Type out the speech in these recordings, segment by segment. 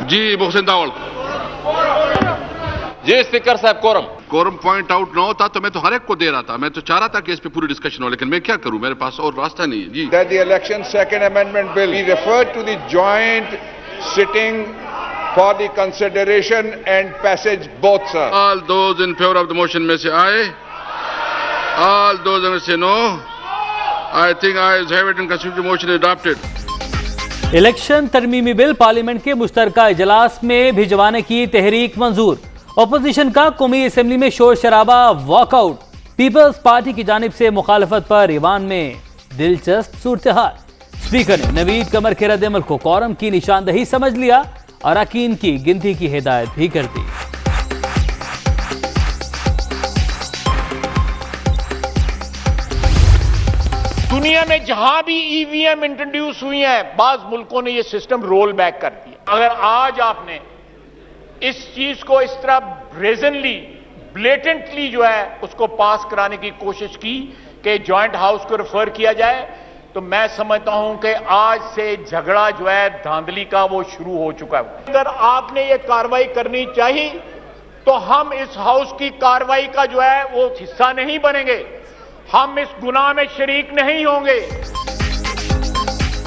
जी मोहसिन दावल। जी स्पीकर साहब, quorum point out ना होता तो मैं तो हर एक को दे रहा था। मैं तो चाह रहा था कि इस पे पूरी डिस्कशन हो, लेकिन मैं क्या करूं, मेरे पास और रास्ता नहीं है। जी that the election second amendment bill be referred to the joint sitting for the consideration and passage both, sir. All those in favor of the motion may say aye. All those may say no. I think ayes have it and consider the motion adopted. Election तरमीमी bill parliament के मुश्तरका इजलास में भिजवाने की तहरीक मंजूर। Opposition का कौमी असेंबली में शोर शराबा, वॉकआउट। पीपल्स पार्टी की जानिब से मुखालफत पर ईवान में दिलचस्प सूरत हाल। स्पीकर ने नवीद कमर के रद्द-ए-अमल को कोरम की निशानदही समझ लिया, अरकान की गिनती की हिदायत भी कर दी। दुनिया में जहां भी ईवीएम इंट्रोड्यूस हुई है, बाज मुल्कों ने यह सिस्टम रोल बैक कर दिया। अगर आज आपने इस चीज को इस तरह ब्रेजनली, ब्लेटेंटली जो है उसको पास कराने की कोशिश की कि जॉइंट हाउस को रेफर किया जाए, तो मैं समझता हूं कि आज से झगड़ा जो है धांधली का वो शुरू हो चुका है। अगर आपने ये कार्रवाई करनी चाहिए तो हम इस हाउस की कार्रवाई का जो है वो हिस्सा नहीं बनेंगे, हम इस गुनाह में शरीक नहीं होंगे।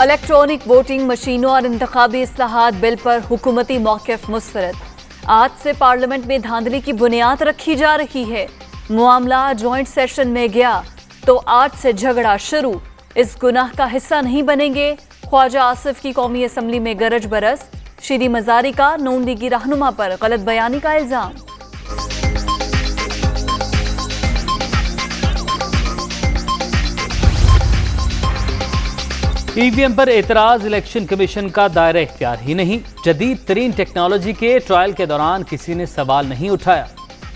इलेक्ट्रॉनिक वोटिंग मशीनों और इंतखाबी इस्लाहात बिल पर हुकूमती मौक़िफ़ मुस्तरद। आज से पार्लियामेंट में धांधली की बुनियाद रखी जा रही है। मामला जॉइंट सेशन में गया तो आज से झगड़ा शुरू। इस गुनाह का हिस्सा नहीं बनेंगे। ख्वाजा आसिफ की कौमी असम्बली में गरज बरस। शीरी मजारी का नून लीगी रहनुमा पर गलत बयानी का इल्जाम। ईवीएम पर एतराज, इलेक्शन कमीशन का दायरा इख्तियार ही नहीं। जदीद तरीन टेक्नोलॉजी के ट्रायल के दौरान किसी ने सवाल नहीं उठाया।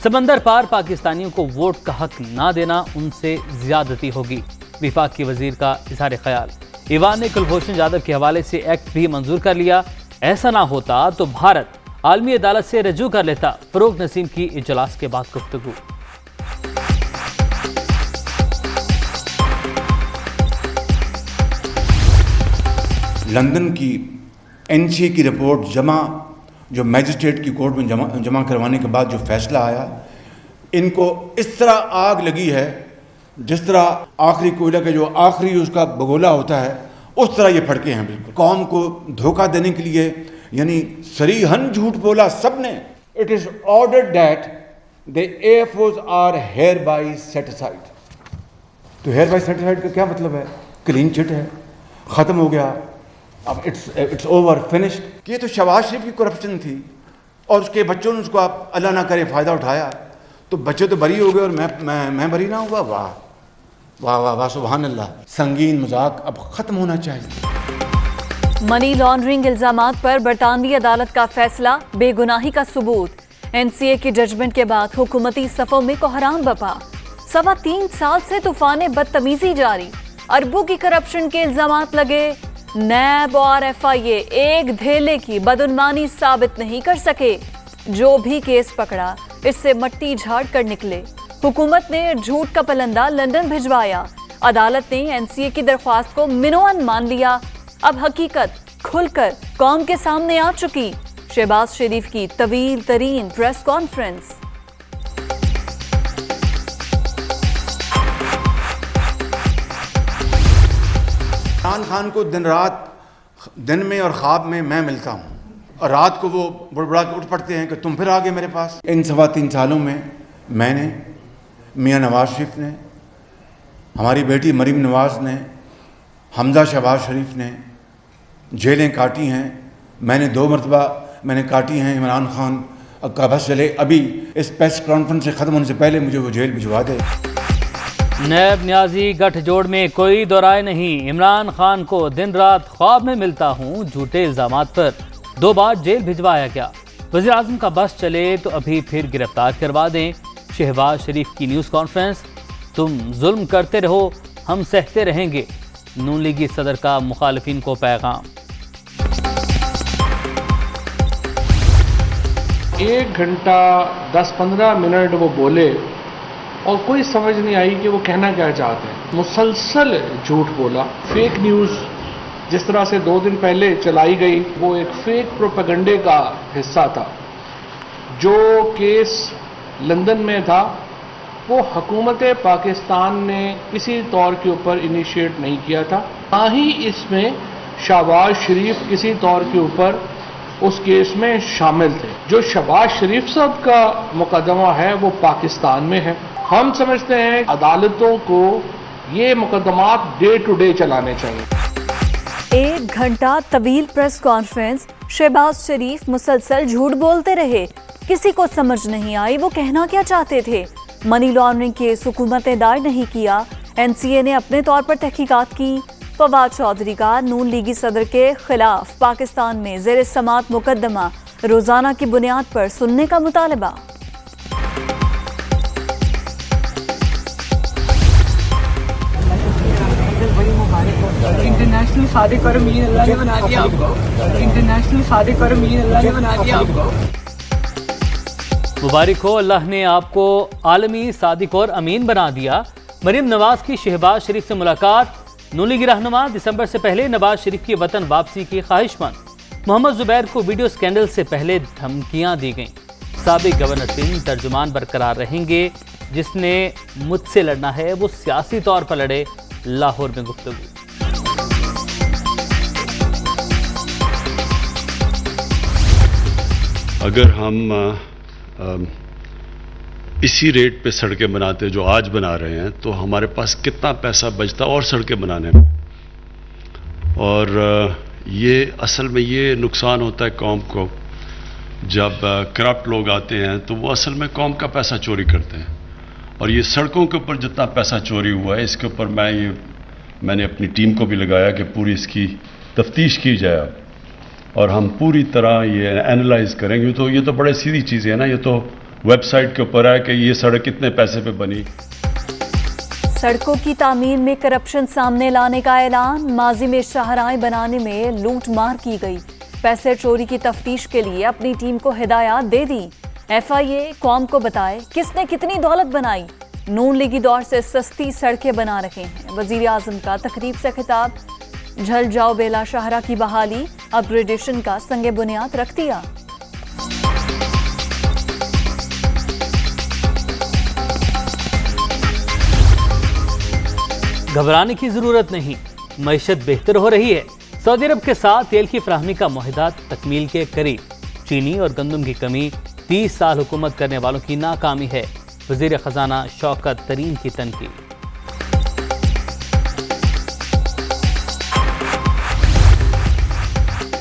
समंदर पार पाकिस्तानियों को वोट का हक ना देना उनसे ज्यादती होगी। विफाकी वजीर का इजहार ख्याल। ईवान ने कुलभूषण जाधव के हवाले से एक्ट भी मंजूर कर लिया। ऐसा ना होता तो भारत आलमी अदालत से रजू कर लेता। फरूख नसीम की इजलास के बाद गुफ्तगू। लंदन की एनसीए की रिपोर्ट जो मैजिस्ट्रेट की कोर्ट में जमा करवाने के बाद जो फैसला आया, इनको इस तरह आग लगी है जिस तरह आखिरी कोयला का जो आखिरी उसका बगोला होता है, उस तरह ये फड़के हैं। बिल्कुल कौम को धोखा देने के लिए, यानी सरीहन झूठ बोला सबने। It is ordered that the air force are hereby set aside. तो हेयर बाई सेटिसाइड का क्या मतलब है? क्लीन चिट है, खत्म हो गया, अब इट्स ओवर फिनिश्ड। ये तो शहबाज शरीफ की करप्शन थी और उसके बच्चों ने उसको आप अल्लाह ना करे फ़ायदा उठाया, तो बच्चे तो बरी हो गए और मैं बरी ना हुआ। वाह वाह वाह वाह, सुभान अल्लाह। संगीन मजाक अब ख़त्म होना चाहिए। मनी लॉन्ड्रिंग इल्जामात पर बरतानवी अदालत का फैसला, बेगुनाही का सबूत। एनसीए की जजमेंट के बाद हुकूमती सफ़ों में कोहराम बपा। 3.25 साल से तूफान बदतमीजी जारी। अरबों की करप्शन के इल्जामात लगे। नैब और एफआईए एक धेले की बदउनवानी साबित नहीं कर सके। जो भी केस पकड़ा इससे मट्टी झाड़ कर निकले। हुकूमत ने झूठ का पलंदा लंदन भिजवाया। अदालत ने एनसीए की दरख्वास्त को मिनोअन मान लिया। अब हकीकत खुलकर कौम के सामने आ चुकी। शहबाज शरीफ की तवील तरीन प्रेस कॉन्फ्रेंस। इमरान खान को दिन में और ख्वाब में मैं मिलता हूँ, और रात को वो बुड़बुड़ा के उठ पड़ते हैं कि तुम फिर आ गए मेरे पास। इन 3.25 सालों में मैंने, मियाँ नवाज शरीफ ने, हमारी बेटी मरीम नवाज ने, हमजा शहबाज शरीफ ने जेलें काटी हैं। मैंने 2 मरतबा मैंने काटी हैं। इमरान खान का बस चले, अभी इस प्रेस कॉन्फ्रेंस से ख़त्म होने से पहले मुझे वो जेल भिजवा दे। नैब न्याजी गठजोड़ में कोई दो राय नहीं। इमरान खान को दिन रात ख्वाब में मिलता हूँ। झूठे इल्जामात पर 2 बार जेल भिजवाया गया। वज़ीर आज़म का बस चले तो अभी फिर गिरफ्तार करवा दें। शहबाज शरीफ की न्यूज़ कॉन्फ्रेंस। तुम जुल्म करते रहो, हम सहते रहेंगे। नून लीगी सदर का मुखालिफिन को पैगाम। 1 घंटा 10-15 मिनट वो बोले और कोई समझ नहीं आई कि वो कहना क्या चाहते हैं। मुसलसल झूठ बोला, फेक न्यूज़ जिस तरह से 2 दिन पहले चलाई गई वो एक फेक प्रोपेगेंडे का हिस्सा था। जो केस लंदन में था वो हुकूमत पाकिस्तान ने किसी तौर के ऊपर इनिशिएट नहीं किया था, ना ही इसमें शहबाज शरीफ किसी तौर के ऊपर उस केस में शामिल थे। जो शहबाज शरीफ साहब का मुकदमा है वो पाकिस्तान में है। हम समझते हैं अदालतों को ये मुकदमात डे टू डे चलाने चाहिए। 1 घंटा तवील प्रेस कॉन्फ्रेंस, शहबाज शरीफ मुसलसल झूठ बोलते रहे, किसी को समझ नहीं आई वो कहना क्या चाहते थे। मनी लॉन्ड्रिंग केस हुकूमत ने दायर नहीं किया, एनसीए ने अपने तौर पर तहकीकात की। फवाद चौधरी का नून लीगी सदर के खिलाफ पाकिस्तान में ज़ेर समात मुकदमा रोजाना की बुनियाद पर सुनने का मुतालबा। इंटरनेशनल सादिक और अमीन अल्लाह ने बना दिया आपको। इंटरनेशनल सादिक और अमीन अल्लाह ने बना दिया आपको। मुबारक हो, अल्लाह ने आपको आलमी सादिक और अमीन बना दिया। मरीम नवाज की शहबाज शरीफ से मुलाकात। नून लीगी रहनुमा दिसंबर से पहले नवाज शरीफ की वतन वापसी की ख्वाहिशमंद। मोहम्मद जुबैर को वीडियो स्कैंडल से पहले धमकियां दी गईं। साबिक गवर्नर सिंह तर्जुमान बरकरार रहेंगे, जिसने मुझसे लड़ना है वो सियासी तौर पर लड़े। लाहौर में गुफ्तगू। अगर हम इसी रेट पे सड़कें बनाते जो आज बना रहे हैं तो हमारे पास कितना पैसा बचता और सड़कें बनाने में। और ये असल में ये नुकसान होता है कौम को, जब करप्ट लोग आते हैं तो वो असल में कौम का पैसा चोरी करते हैं। और ये सड़कों के ऊपर जितना पैसा चोरी हुआ है इसके ऊपर मैंने अपनी टीम को भी लगाया कि पूरी इसकी तफ्तीश की जाए और हम पूरी तरह ये एनालाइज करेंगे। तो ये तो बड़े सीधी चीज़ है ना, ये तो वेबसाइट के ऊपर है कि ये सड़क कितने पैसे पे बनी। सड़कों की तामीर में करप्शन सामने लाने का ऐलान। माजी में शाहराहें बनाने में लूट मार की गई। पैसे चोरी की तफ्तीश के लिए अपनी टीम को हिदायत दे दी। FIA कौम को बताए किसने कितनी दौलत बनाई। नून लीगी दौर से सस्ती सड़कें बना रहे हैं। वजीर आजम का तकरीब से खिताब। झल जाओ बेला शाहरा की बहाली, अपग्रेडेशन का संगे बुनियाद रख दिया। घबराने की जरूरत नहीं, मईशत बेहतर हो रही है। सऊदी अरब के साथ तेल की फराहमी का मुआहदा तकमील के करीब। चीनी और गंदम की कमी 30 साल हुकूमत करने वालों की नाकामी है। वजीर खजाना शौकत तरीन की तनकीद।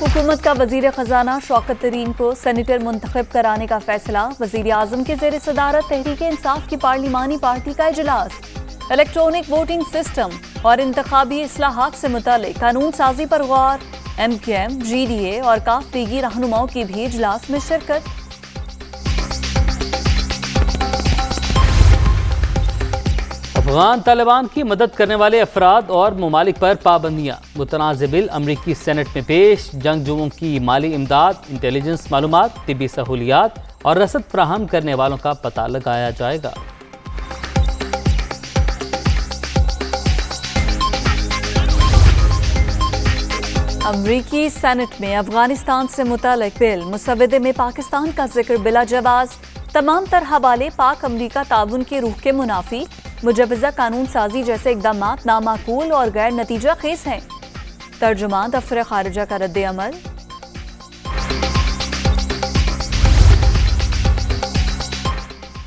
हुकूमत का वजीर खजाना शौकत तरीन को सेनेटर मुंतखब कराने का फैसला। वजीर आजम के जेर सदारत तहरीक इंसाफ की पार्लिमानी पार्टी का इजलास। इलेक्ट्रॉनिक वोटिंग सिस्टम और इंतखाबी इस्लाहात से मुतालिक कानून साजी पर गौर। MKM, GDA और काफ लीगी रहनुमाओं की भी इजलास में शिरकत। अफगान तालिबान की मदद करने वाले अफराद और ममालिक पर पाबंदियां। मुतनाज़ बिल अमरीकी सेनेट में पेश। जंगजुओं की माली इमदाद, इंटेलिजेंस मालूमात, तिबी सहूलियात और रसद फराहम करने वालों का पता लगाया जाएगा। अमरीकी सेनेट में अफगानिस्तान से मुतालिक बिल मुसवदे में पाकिस्तान का जिक्र बिला जवाज। तमाम तरह हवाले पाक अमरीका ताउन के रूह के मुनाफी। मुजवजा कानून साजी जैसे इकदाम नामाकूल और गैर नतीजा खेज हैं। तर्जुमान दफ्तर खारिजा का रद्द अमल।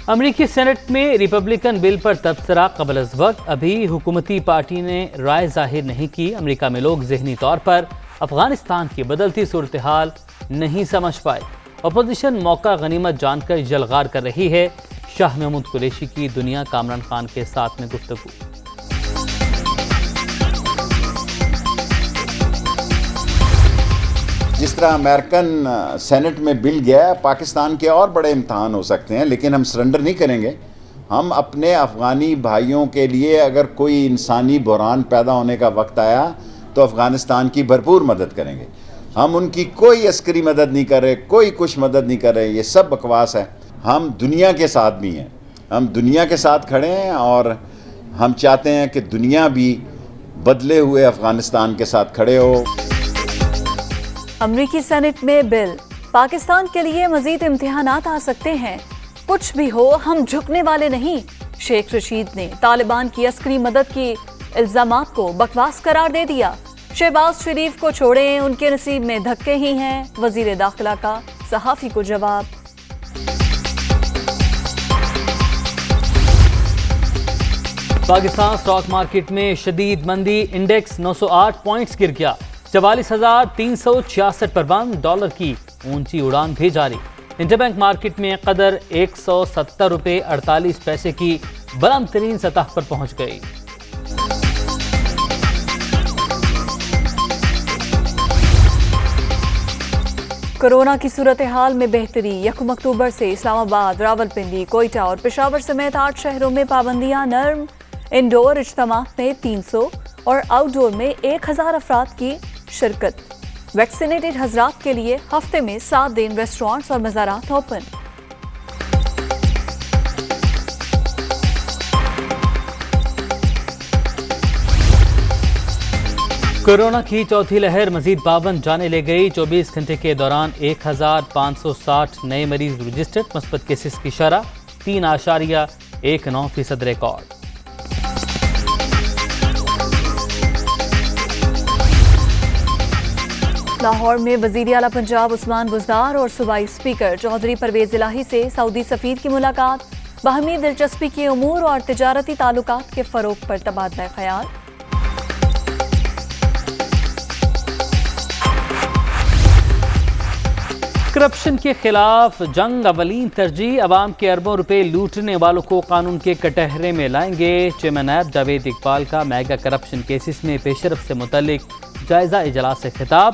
अमरीकी सेनेट में रिपब्लिकन बिल पर तबसरा कबल अज़ वक्त। अभी हुकूमती पार्टी ने राय जाहिर नहीं की। अमरीका में लोग जहनी तौर पर अफगानिस्तान की बदलती सूरत हाल नहीं समझ पाए। अपोजिशन मौका गनीमत जानकर जलगार कर रही है। शाह महमूद कुरैशी की दुनिया कामरान खान के साथ में गुफ्तगू। जिस तरह अमेरिकन सेनेट में बिल गया, पाकिस्तान के और बड़े इम्तहान हो सकते हैं, लेकिन हम सरेंडर नहीं करेंगे। हम अपने अफ़गानी भाइयों के लिए अगर कोई इंसानी बुहरान पैदा होने का वक्त आया तो अफ़गानिस्तान की भरपूर मदद करेंगे। हम उनकी कोई अस्करी मदद नहीं कर रहे, कोई कुछ मदद नहीं कर रहे, ये सब बकवास है। हम दुनिया के साथ भी हैं, हम दुनिया के साथ खड़े हैं और हम चाहते हैं कि दुनिया भी बदले हुए अफ़गानिस्तान के साथ खड़े हो। अमरीकी सेनेट में बिल, पाकिस्तान के लिए मजीद इम्तिहानात आ सकते हैं, कुछ भी हो हम झुकने वाले नहीं। शेख रशीद ने तालिबान की अस्करी मदद की इल्जामात को बकवास करार दे दिया। शहबाज शरीफ को छोड़ें, उनके नसीब में धक्के ही हैं, वजीर दाखिला का सहाफी को जवाब। पाकिस्तान स्टॉक मार्केट में शदीद मंदी, इंडेक्स 908 पॉइंट्स गिर गया, 44,366 पर बंद। डॉलर की ऊंची उड़ान भी जारी। इंटरबैंक मार्केट में कदर 170 रुपये 48 पैसे की बुलंद तरीन सतह पर पहुंच गई। कोरोना की सूरत हाल में बेहतरी, 1 अक्टूबर से इस्लामाबाद, रावलपिंडी, कोयटा और पेशावर समेत 8 शहरों में पाबंदियां नर्म। इंडोर इज्तिमात में 300 और आउटडोर में 1000 अफराद की शिरकत। वैक्सीनेटेड हजरात के लिए हफ्ते में 7 दिन रेस्टोरेंट्स और मज़ारात ओपन। कोरोना की चौथी लहर मजीद पाबंद जाने ले गई। 24 घंटे के दौरान 1560 नए मरीज रजिस्टर्ड, मुस्बत केसेस की शरह 3.19% रिकॉर्ड। लाहौर में वजीर आला पंजाब उस्मान बुज़दार और सूबाई स्पीकर चौधरी परवेज इलाही से सऊदी सफीर की मुलाकात। बाहमी दिलचस्पी के उमूर और तिजारती ताल्लुकात के फरोग पर तबादला ख्याल। करप्शन के खिलाफ जंग अवलीन तरजीह, अवाम के अरबों रुपए लूटने वालों को कानून के कटहरे में लाएंगे। चेयरमैन ऐप जावेद इकबाल का मेगा करप्शन केसेस में पेशरफ से मुतल्लिक जायजा इजलास से खिताब।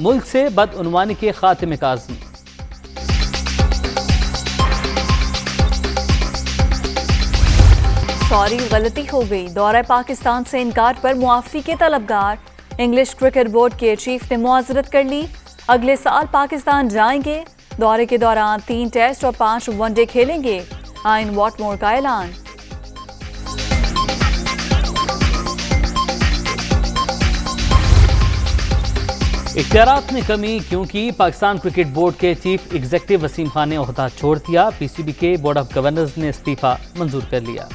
मुल्क से बदउनवानी के खात्मे का आज़म। सॉरी, गलती हो गई, दौरा पाकिस्तान से इनकार पर मुआफ़ी के तलबगार। इंग्लिश क्रिकेट बोर्ड के चीफ ने मुआज़रत कर ली, अगले साल पाकिस्तान जाएंगे। दौरे के दौरान 3 टेस्ट और 5 वनडे खेलेंगे। आइन वॉटमोर का ऐलान। इख्तियारात में कमी, क्योंकि पाकिस्तान क्रिकेट बोर्ड के चीफ एग्जीक्यूटिव वसीम खान ने ओहदा छोड़ दिया। पीसीबी के बोर्ड ऑफ गवर्नर्स ने इस्तीफा मंजूर कर लिया।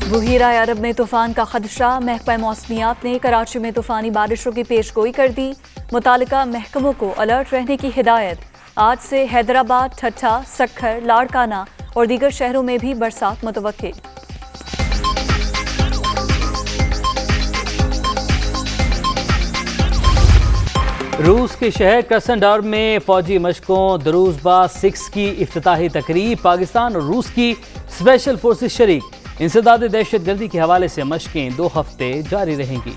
बुहीरा अरब में तूफान का खदशा, महकमा मौसमियात ने कराची में तूफानी बारिशों की पेशगोई कर दी। मुतालिका महकमों को अलर्ट रहने की हिदायत। आज से हैदराबाद, ठट्ठा, सक्खर, लाड़काना और दीगर शहरों में भी बरसात मुतवक्के। रूस के शहर क्रसनडॉर में फौजी मशकों दरूजबा 6 की इफ्तिताही तकरीब। पाकिस्तान और रूस की स्पेशल फोर्सेस शरीक। इंसदाद दहशतगर्दी के हवाले से मशकें 2 हफ्ते जारी रहेंगी।